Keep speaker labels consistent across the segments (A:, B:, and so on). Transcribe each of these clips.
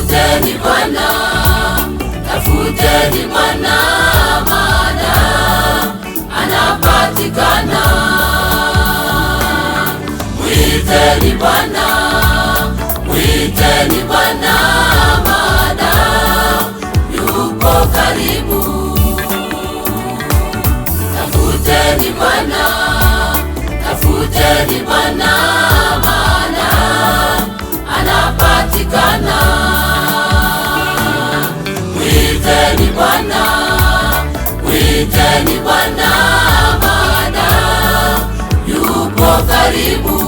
A: Tafuteni Bwana, tafuteni Bwana, maana anapatikana. Mwiteni Bwana, mwiteni Bwana, maana yupo karibu. Tafuteni Bwana, tafuteni Bwana, maana anapatikana. Mwiteni Bwana, mwiteni Bwana, maana yupo karibu.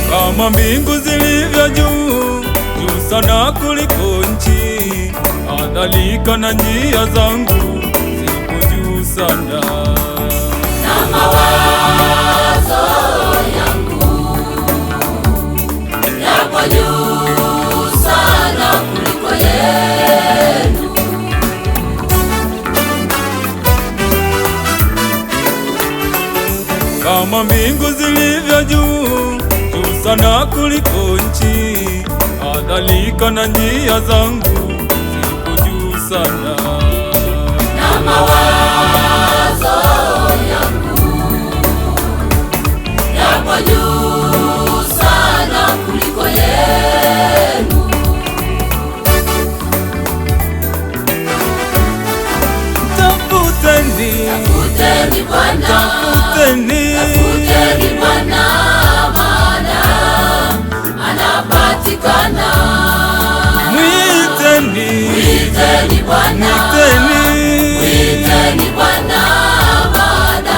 B: Kama mbingu zilivyo juu, juu sana kuliko nchi, kadhalika na njia zangu ziko juu sana.
A: Na mawazo yangu yapo juu sana kuliko yenu.
B: Kama mbingu zilivyo juu sana kuliko nchi, kadhalika na njia zangu ziko juu sana.
A: Na mawazo yangu yapo juu sana kuliko yenu.
B: Tafuteni,
A: tafuteni Bwana,
B: tafuteni,
A: tafuteni Bwana, anapatikana.
B: Mwiteni,
A: mwiteni Bwana, mwiteni Bwana, maana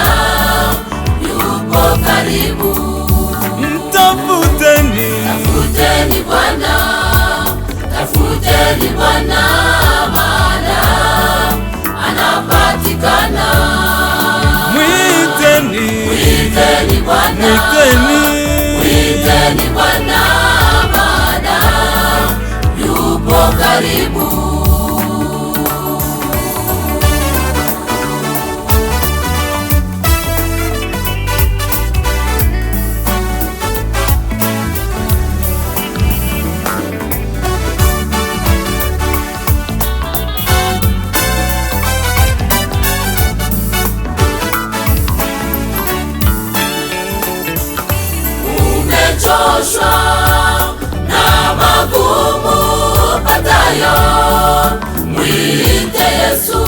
A: yupo karibu.
B: Mtafuteni,
A: tafuteni Bwana, tafuteni Bwana, maana anapatikana.
B: Mwiteni,
A: mwiteni Bwana, mwiteni Bwana, maana yupo karibu. Umechoshwa na magumu patayo, mwite Yesu,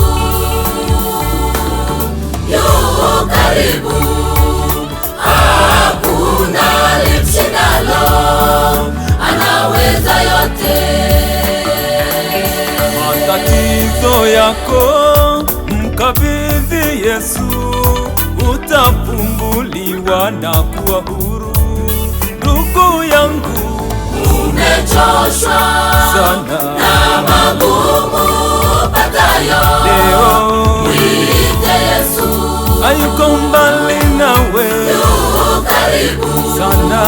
A: yu karibu. Hakuna limshindalo, anaweza yote.
B: yako mkabidhi Yesu, utafunguliwa na kuwa huru. Ndugu yangu,
A: umechoshwa
B: sana
A: na magumu upatayo,
B: leo
A: mwite Yesu,
B: hayuko mbali nawe,
A: yu karibu
B: sana